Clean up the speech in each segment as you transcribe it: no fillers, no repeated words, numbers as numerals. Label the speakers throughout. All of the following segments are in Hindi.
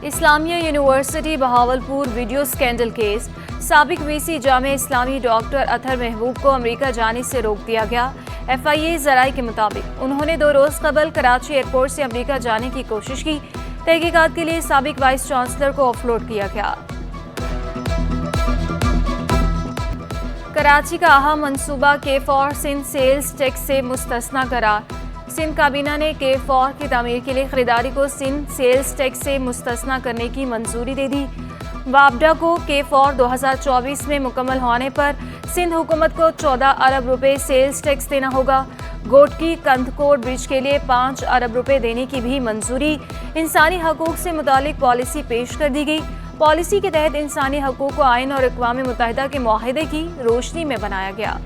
Speaker 1: Islamia university Bahawalpur video scandal case. साबिक वीसी जामे इस्लामी डॉक्टर अतहर महबूब को अमेरिका जाने से रोक दिया गया। FIA जराये के मुताबिक उन्होंने 2 रोज कबल कराची एयरपोर्ट से अमेरिका जाने की कोशिश की। तहकीकात के लिए साबिक वाइस चांसलर को ऑफलोड किया गया। कराची का अहम मंसूबा K4 सिंध सेल्स टैक्स से मुस्तस्ना करार। सिंध काबीना ने K4 की तामीर के लिए खरीदारी को सिंध सेल्स टैक्स से मुस्तस्ना करने की मंजूरी दे दी। वापडा को K4 2024 में मुकम्मल होने पर सिंध हुकूमत को 14 अरब रुपए सेल्स टैक्स देना होगा। गोटकी कंधकोट ब्रिज के लिए 5 अरब रुपए देने की भी मंजूरी। इंसानी हकूक से मुतालिक पॉलिसी पेश कर दी गई। पॉलिसी के तहत इंसानी हकूक को आइन और अक़वाम मुत्तहिदा के मुआहदे की रोशनी में बनाया गया।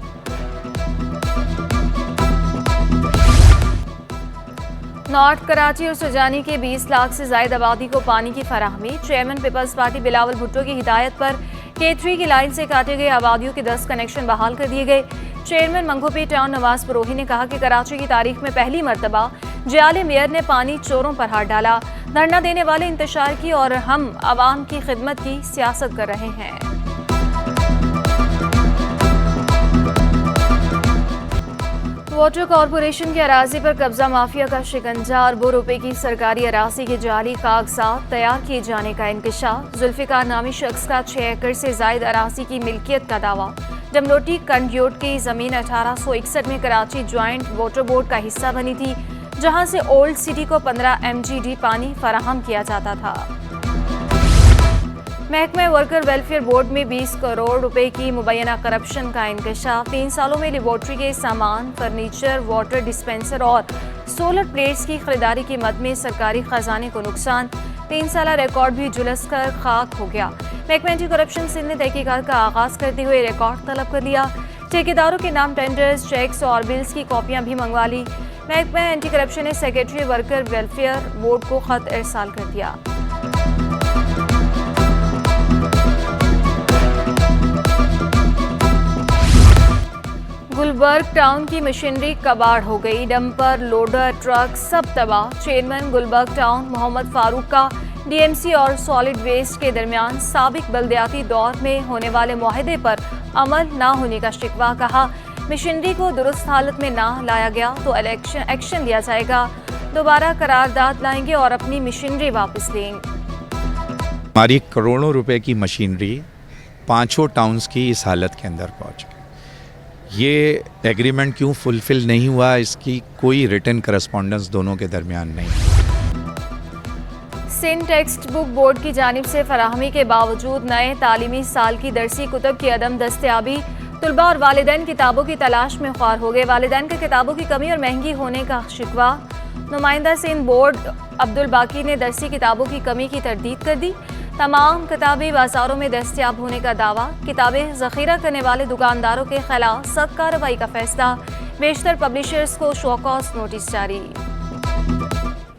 Speaker 1: नॉर्थ कराची और सुजानी के 20 लाख से ज्यादा आबादी को पानी की फराहमी। चेयरमैन पीपल्स पार्टी बिलावल भुट्टो की हिदायत पर K3 की लाइन से काटे गए आबादियों के 10 कनेक्शन बहाल कर दिए गए। चेयरमैन मंगोपी टाउन नवाज फरोही ने कहा कि कराची की तारीख में पहली मरतबा जियाले मेयर ने पानी चोरों पर हाथ डाला। धरना देने वाले इंतशार की और हम आवाम की खिदमत की सियासत कर रहे हैं। वाटर कॉरपोरेशन की अराजी पर कब्जा माफिया का शिकंजा। अरबों रुपए की सरकारी अराजी के जाली कागजात तैयार किए जाने का इंकशाफ। जुल्फिकार नामी शख्स का 6 एकड़ से जायद अराजी की मिल्कियत का दावा। डमलोटी कंडियोट की जमीन 1861 में कराची ज्वाइंट वाटर बोर्ड का हिस्सा बनी थी, जहां से ओल्ड सिटी को 15 MGD पानी फराहम किया जाता था। महकमा वर्कर वेलफेयर बोर्ड में 20 करोड़ रुपए की मुबैना करप्शन का इंकशाफ। 3 सालों में लेबॉर्ट्री के सामान, फर्नीचर, वाटर डिस्पेंसर और सोलर प्लेट्स की खरीदारी की मद में सरकारी खजाने को नुकसान। 3 साल रिकॉर्ड भी झुलस कर खाक हो गया। महकमा एंटी करप्शन सिंध ने तहकीकात का आगाज करते हुए रिकॉर्ड तलब कर लिया। ठेकेदारों के नाम टेंडर्स, चेक्स और बिल्स की कॉपियां भी मंगवा ली। महकमा एंटी करप्शन ने सेक्रेटरी वर्कर वेलफेयर बोर्ड को खत इरसाल कर दिया। गुलबर्ग टाउन की मशीनरी कबाड़ हो गई। डंपर, लोडर, ट्रक सब तबाह। चेयरमैन गुलबर्ग टाउन मोहम्मद फारूक का DMC और सॉलिड वेस्ट के दरमियान साबिक बल्दियाती दौर में होने वाले मुआहदे पर अमल न होने का शिकवा। कहा मशीनरी को दुरुस्त हालत में ना लाया गया तो एक्शन लिया जाएगा। दोबारा करारदाद लाएंगे और अपनी मशीनरी वापस लेंगे।
Speaker 2: हमारी करोड़ों रुपए की मशीनरी 5 टाउन्स की इस हालत के अंदर पहुंच गई। ये एग्रीमेंट क्यों फुलफिल नहीं हुआ, इसकी कोई रिटन करस्पॉन्डेंस दोनों के दरमियान नहीं।
Speaker 1: सिंध टेक्स्ट बुक बोर्ड की जानिब से फराहमी के बावजूद नए तालीमी साल की दरसी कुतब की अदम दस्तयाबी। तुलबा और वालिदैन किताबों की तलाश में ख्वार हो गए। वालिदैन के किताबों की कमी और महंगी होने का शिकवा। नुमाइंदा सिंध बोर्ड अब्दुल बाकी ने दरसी किताबों की कमी की तरदीद कर दी। तमाम किताबें बाजारों में दस्तयाब होने का दावा। किताबें जखीरा करने वाले दुकानदारों के खिलाफ सख्त कार्रवाई का फैसला। बेशतर पब्लिशर्स को शो कॉज नोटिस जारी।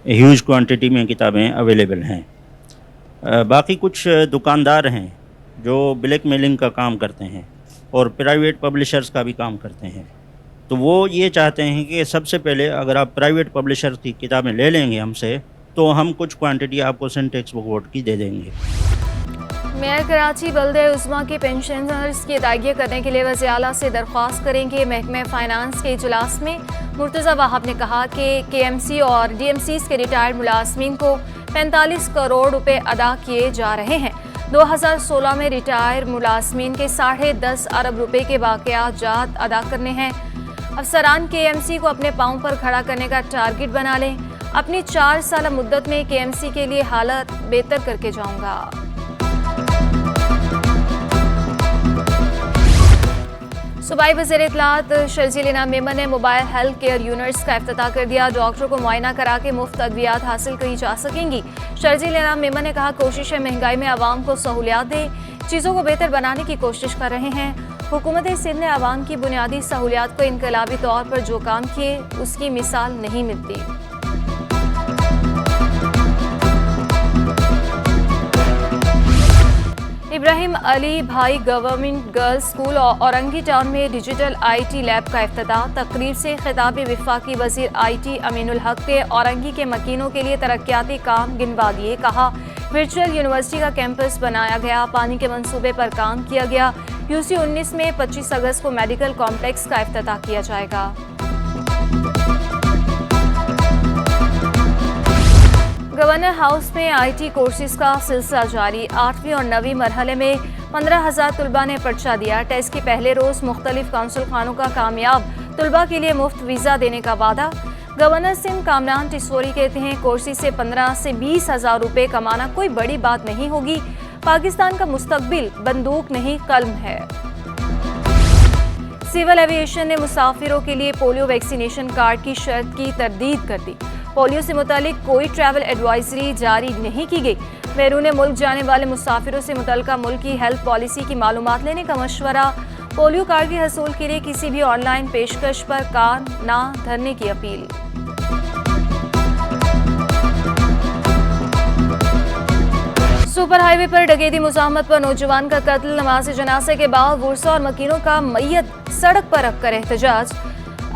Speaker 3: ह्यूज क्वांटिटी में किताबें अवेलेबल हैं। बाकी कुछ दुकानदार हैं जो ब्लैक मेलिंग का काम करते हैं और प्राइवेट पब्लिशर्स का भी काम करते हैं। तो वो ये चाहते हैं कि सबसे पहले अगर आप प्राइवेट पब्लिशर की किताबें ले लेंगे हमसे तो हम कुछ क्वांटिटी आपको सिंध टेक्स्ट बुक बोर्ड की दे देंगे।
Speaker 1: मेयर कराची बल्दे उस्मा के पेंशनर्स की अदायगी करने के लिए वज़ीर आला से दरख्वास्त करेंगे। महकमे फाइनेंस के इजलास में मुर्तज़ा वाहब ने कहा कि KMC और DMCs के रिटायर्ड मुलाजमीन को 45 करोड़ रुपए अदा किए जा रहे हैं। 2016 में रिटायर्ड मुलाजमीन के 10.5 अरब रुपए के बाक़ियात अदा करने हैं। अफसरान KMC को अपने पाँव पर खड़ा करने का टारगेट बना लें। अपनी 4 साल मुद्दत में KMC के लिए हालत बेहतर करके जाऊंगा। सूबाई वज़ीर इत्तलात शर्जील इनाम मेमन ने मोबाइल हेल्थ केयर यूनिट्स का इफ्तिताह कर दिया। डॉक्टरों को मुआयना करा के मुफ्त अद्वियात हासिल की जा सकेंगी। शर्जील इनाम मेमन ने कहा कोशिश है महंगाई में आवाम को सहूलियात दें, चीज़ों को बेहतर बनाने की कोशिश कर रहे हैं। हुकूमत सिंध ने आवाम की बुनियादी सहूलियात को इनकलाबी तौर पर जो काम किए उसकी मिसाल नहीं मिलती। इब्राहिम अली भाई government girls school Orangi town में डिजिटल IT लैब का इफ्तिताह। तकरीब से खिताब वफाकी वजीर IT अमीनुल हक ने औरंगी के मकीनों के लिए तरक्याती काम गिनवा दिए। कहा वर्चुअल यूनिवर्सिटी का कैंपस बनाया गया, पानी के मंसूबे पर काम किया गया। यूसी 19 में 25 अगस्त को मेडिकल कॉम्प्लेक्स का इफ्तिताह किया जाएगा। गवर्नर हाउस में आईटी कोर्सेज का सिलसिला जारी। 8वीं और 9वीं मरहले में 15,000 तलबा ने पर्चा दिया। टेस्ट के पहले रोज मुख्तलिफ काउंसिल खानों का कामयाब तलबा के लिए मुफ्त वीज़ा देने का वादा। गवर्नर सिंध कामरान टिसोरी कहते हैं कोर्सी से 15 से 20 हज़ार रुपये कमाना कोई बड़ी बात नहीं होगी। पाकिस्तान का मुस्तकबिल बंदूक नहीं कलम है। सिविल एविएशन ने मुसाफिरों के लिए पोलियो वैक्सीनेशन कार्ड की शर्त की तरदीद कर दी। पोलियो से मुतालिक कोई ट्रैवल एडवाइजरी जारी नहीं की गई। बैरून मुल्क जाने वाले मुसाफिरों से मुतल्लिका मुल्क की हेल्थ पॉलिसी की मालूमात लेने का मशवरा। पोलियो कार्ड के हसूल के लिए किसी भी ऑनलाइन पेशकश पर कान ना धरने की अपील। सुपर हाईवे पर डकैती मुज़ाहमत पर नौजवान का कत्ल। नमाज जनाजे के बाद वुरसा और मकीनों का मैयत सड़क पर रखकर एहतजाज।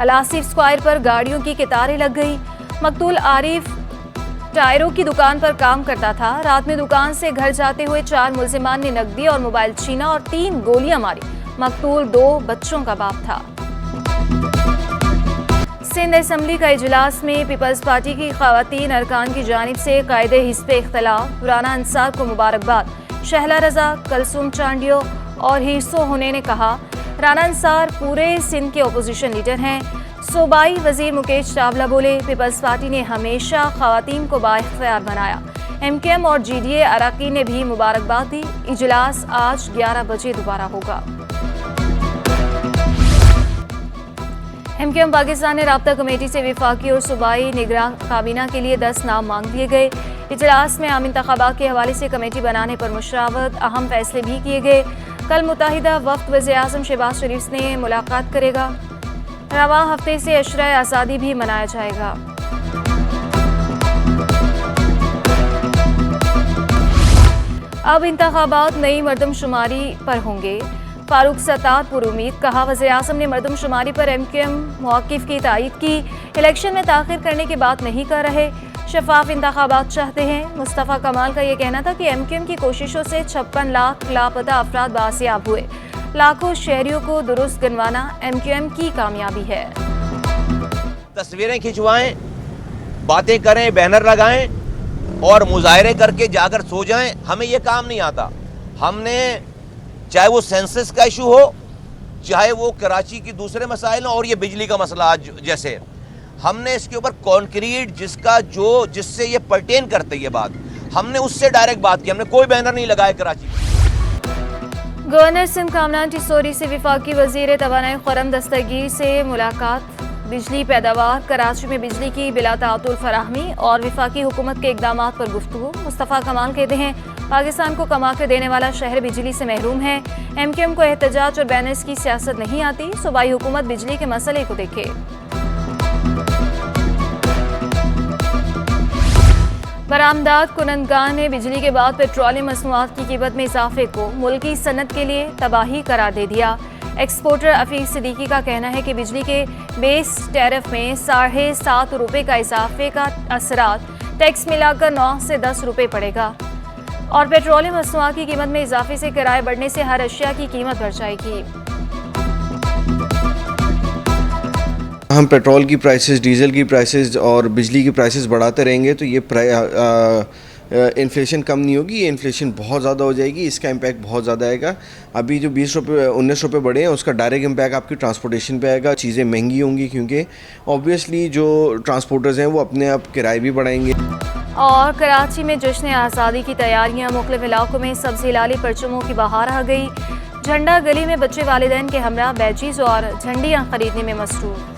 Speaker 1: अलासिफ स्क्वायर पर गाड़ियों की कतारें लग गई। मकतूल आरिफ टायरों की दुकान पर काम करता था। रात में दुकान से घर जाते हुए 4 मुलजिमान ने नकदी और मोबाइल छीना और 3 गोलियां मारी। मकतूल 2 बच्चों का बाप था। सिंध असम्बली का इजलास में पीपल्स पार्टी की खवातीन अरकान की जानिब से कायदे हिस्बे इख्तलाफ। राना अंसार को मुबारकबाद। शहला रजा, कलसूम चांडियो और हिस्सो होने ने कहा राना अंसार पूरे सिंध के अपोजिशन लीडर हैं। सूबाई वजीर मुकेश चावला बोले पीपल्स पार्टी ने हमेशा खवातीन को बाइख्तियार बनाया। MKM और GDA अरकान ने भी मुबारकबाद दी। इजलास आज 11 बजे दोबारा होगा। MKM पाकिस्तान ने राब्ता कमेटी से विफाकी और सूबाई निगरान काबीना के लिए 10 नाम मांग लिए गए। इजलास में आम इंतखाबात के हवाले से कमेटी बनाने पर मुशावरत, अहम फैसले भी किए गए। कल मुत्तहिदा वफ्द वज़ीर आज़म शहबाज शरीफ से मुलाकात करेगा। रवा हफ्ते से अशरा आज़ादी भी मनाया जाएगा। अब इंतखाबात नई मरदमशुमारी पर होंगे। फारूक सत्तार पुरुमीद। कहा वज़ीर आज़म ने मरदमशुमारी पर MKM मौक़िफ़ की तायीद की। इलेक्शन में ताख़िर करने की बात नहीं कर रहे, शफाफ इंतखाबात चाहते हैं। मुस्तफ़ा कमाल का यह कहना था कि MKM की कोशिशों से 56 लाख लापता अफराद बासियाब हुए। लाखों शहरियों को दुरुस्त गिनवाना MKM की कामयाबी है।
Speaker 4: तस्वीरें खिंचवाएं, बातें करें, बैनर लगाएं और मुजाहरे करके जाकर सो जाएं, हमें ये काम नहीं आता। हमने चाहे वो सेंसस का इशू हो, चाहे वो कराची की दूसरे मसाइल हो और ये बिजली का मसला आज जैसे, हमने इसके ऊपर कॉन्क्रीट जिससे ये पर्टेन करते ये बात, हमने उससे डायरेक्ट बात की। हमने कोई बैनर नहीं लगाया कराची में।
Speaker 1: गवर्नर सिंध कामरान टिसोरी से विफाकी वजीर तवानाई खुर्रम दस्तगीर से मुलाकात। बिजली पैदावार, कराची में बिजली की बिला तातुल फराहमी और विफाकी हुकूमत के इकदामात पर गुफ्तगू। मुस्तफ़ा कमाल कहते हैं पाकिस्तान को कमा कर देने वाला शहर बिजली से महरूम है। MKM को एहतजाज और बैनर्स की सियासत नहीं आती। सूबाई हुकूमत बिजली के मसले को देखे। बरामदात कुनंदगान ने बिजली के बाद पेट्रोलियम मसनूआत की कीमत में इजाफे को मुल्की सनत के लिए तबाही करार दे दिया। एक्सपोर्टर अफीफ सिद्दीकी का कहना है कि बिजली के बेस टैरिफ में 7.5 रुपये का इजाफे का असरात टैक्स मिलाकर 9 से 10 रुपये पड़ेगा और पेट्रोलियम मसनूआत की कीमत में इजाफे से किराए बढ़ने से हर अशिया की कीमत बढ़ जाएगी।
Speaker 5: हम पेट्रोल की प्राइसेस, डीजल की प्राइसेस और बिजली की प्राइसेस बढ़ाते रहेंगे तो ये इन्फ्लेशन कम नहीं होगी, ये इन्फ्लेशन बहुत ज़्यादा हो जाएगी। इसका इम्पैक्ट बहुत ज़्यादा आएगा। अभी जो 20 रुपये 19 रुपये बढ़े हैं उसका डायरेक्ट इम्पैक्ट आपकी ट्रांसपोर्टेशन पे आएगा। चीज़ें महंगी होंगी क्योंकि ऑब्वियसली जो ट्रांसपोर्टर्स हैं वो अपने आप किराए भी बढ़ाएंगे।
Speaker 1: और कराची में जश्न आज़ादी की तैयारियां। मुख्तलिफ इलाकों में सब्ज़ी लाली परचमों की बहार आ गई। झंडा गली में बच्चे वालिदैन के हमरा बैचीज़ और झंडियाँ खरीदने में मसरूफ़।